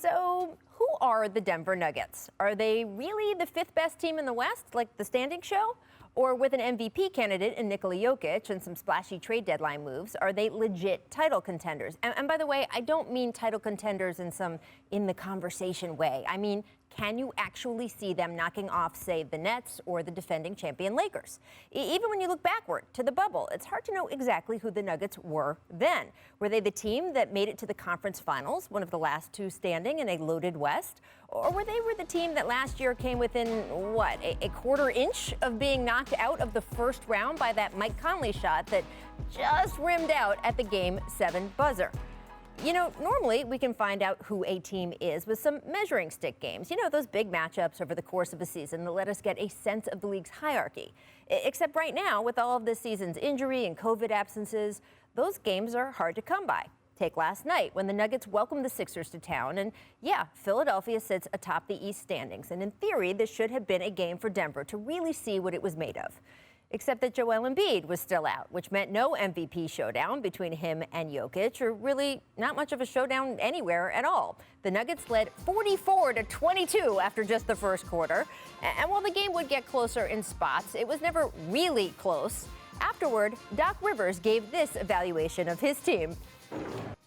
So, who are the Denver Nuggets? Are they really the fifth best team in the West, like the standing show? Or with an MVP candidate in Nikola Jokic and some splashy trade deadline moves, are they legit title contenders? And by the way, I don't mean title contenders in some in-the-conversation way. I mean, can you actually see them knocking off, say, the Nets or the defending champion Lakers? Even when you look backward to the bubble, it's hard to know exactly who the Nuggets were then. Were they the team that made it to the conference finals, one of the last two standing in a loaded West? Or were they the team that last year came within, what, a quarter inch of being knocked out of the first round by that Mike Conley shot that just rimmed out at the Game 7 buzzer? You know, normally we can find out who a team is with some measuring stick games. You know, those big matchups over the course of a season that let us get a sense of the league's hierarchy. Except right now, with all of this season's injury and COVID absences, those games are hard to come by. Take last night when the Nuggets welcomed the Sixers to town. And yeah, Philadelphia sits atop the East standings. And in theory, this should have been a game for Denver to really see what it was made of. Except that Joel Embiid was still out, which meant no MVP showdown between him and Jokic, or really not much of a showdown anywhere at all. The Nuggets led 44-22 after just the first quarter. And while the game would get closer in spots, it was never really close. Afterward, Doc Rivers gave this evaluation of his team.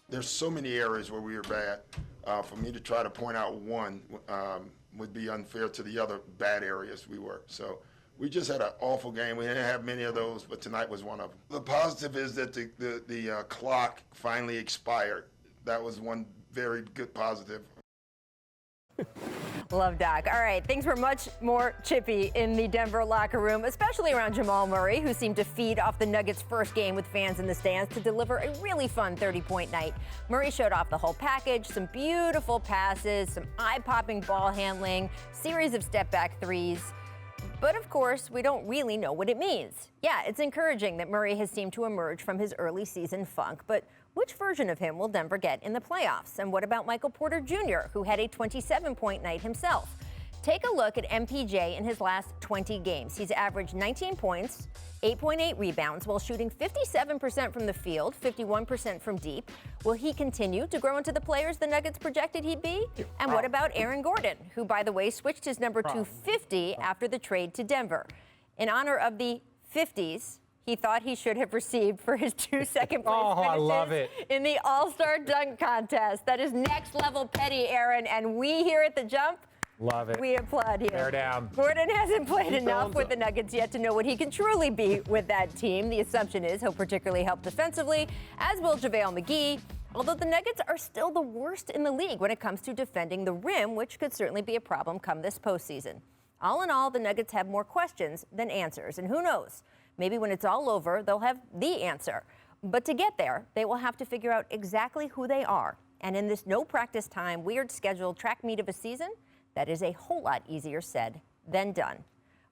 There's so many areas where we were bad. For me to try to point out one would be unfair to the other bad areas we were. So we just had an awful game. We didn't have many of those, but tonight was one of them. The positive is that the clock finally expired. That was one very good positive. Love Doc. All right, things were much more chippy in the Denver locker room, especially around Jamal Murray, who seemed to feed off the Nuggets' first game with fans in the stands to deliver a really fun 30-point night. Murray showed off the whole package, some beautiful passes, some eye-popping ball handling, series of step-back threes. But of course, we don't really know what it means. Yeah, it's encouraging that Murray has seemed to emerge from his early season funk, but which version of him will Denver get in the playoffs? And what about Michael Porter Jr., who had a 27-point night himself? Take a look at MPJ in his last 20 games. He's averaged 19 points, 8.8 rebounds, while shooting 57% from the field, 51% from deep. Will he continue to grow into the players the Nuggets projected he'd be? And what about Aaron Gordon, who, by the way, switched his number to 50 after the trade to Denver? In honor of the 50s he thought he should have received for his 2 second-place finishes I love it. in the All-Star Dunk Contest. That is next-level petty, Aaron, and we here at The Jump, love it. we applaud you. Bear down. Gordon hasn't played enough with the Nuggets yet to know what he can truly be with that team. The assumption is he'll particularly help defensively, as will JaVale McGee, although the Nuggets are still the worst in the league when it comes to defending the rim, which could certainly be a problem come this postseason. All in all, the Nuggets have more questions than answers, and who knows? Maybe when it's all over, they'll have the answer. But to get there, they will have to figure out exactly who they are. And in this no practice time, weird scheduled track meet of a season, that is a whole lot easier said than done.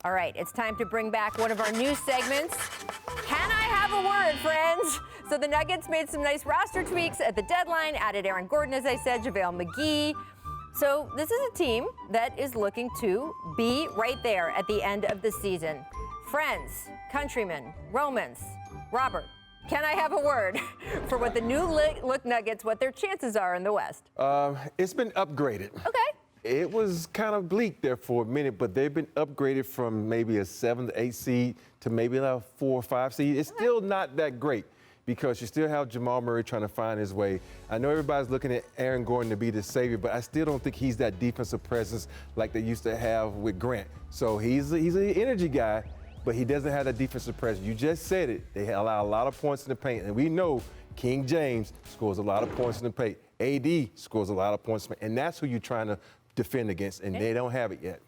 All right, it's time to bring back one of our new segments. Can I have a word, friends? So the Nuggets made some nice roster tweaks at the deadline, added Aaron Gordon, as I said, JaVale McGee. So this is a team that is looking to be right there at the end of the season. Friends, countrymen, Romans, Robert, can I have a word for what the new look Nuggets, what their chances are in the West? It's been upgraded. Okay. It was kind of bleak there for a minute, but they've been upgraded from maybe a 7 to 8 seed to maybe a 4 or 5 seed. It's still not that great because you still have Jamal Murray trying to find his way. I know everybody's looking at Aaron Gordon to be the savior, but I still don't think he's that defensive presence like they used to have with Grant. So he's an energy guy, but he doesn't have that defensive presence. You just said it. They allow a lot of points in the paint, and we know King James scores a lot of points in the paint. AD scores a lot of points in the paint, and that's who you're trying to defend against, and they don't have it yet.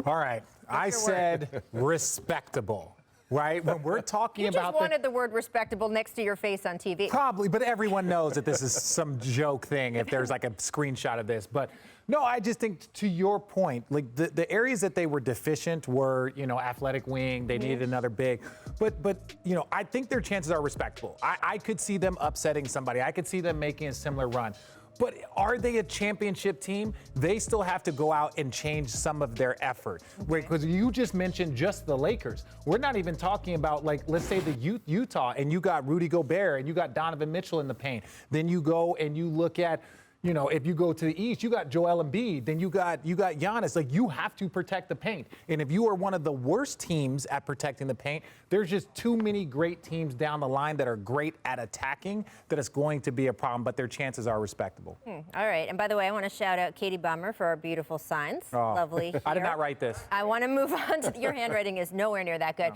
All right. I said respectable. Right? When we're talking about You just wanted the word respectable next to your face on TV. Probably, but everyone knows that this is some joke thing if there's like a screenshot of this. But no, I just think to your point, like the areas that they were deficient were, athletic wing, they needed another big. But I think their chances are respectable. I could see them upsetting somebody. I could see them making a similar run. But are they a championship team? They still have to go out and change some of their effort. Because you just mentioned just the Lakers. We're not even talking about, like, let's say the Utah, and you got Rudy Gobert, and you got Donovan Mitchell in the paint. Then you go and you look at, You know, if you go to the East, you got Joel Embiid, then you got Giannis. Like, you have to protect the paint. And if you are one of the worst teams at protecting the paint, there's just too many great teams down the line that are great at attacking that it's going to be a problem, but their chances are respectable. All right. And by the way, I want to shout out Katie Bummer for our beautiful signs. Oh. Lovely. I did here. not write this. I want to move on to your handwriting is nowhere near that good.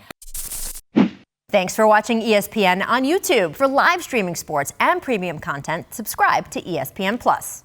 Thanks for watching ESPN on YouTube. For live streaming sports and premium content, subscribe to ESPN+.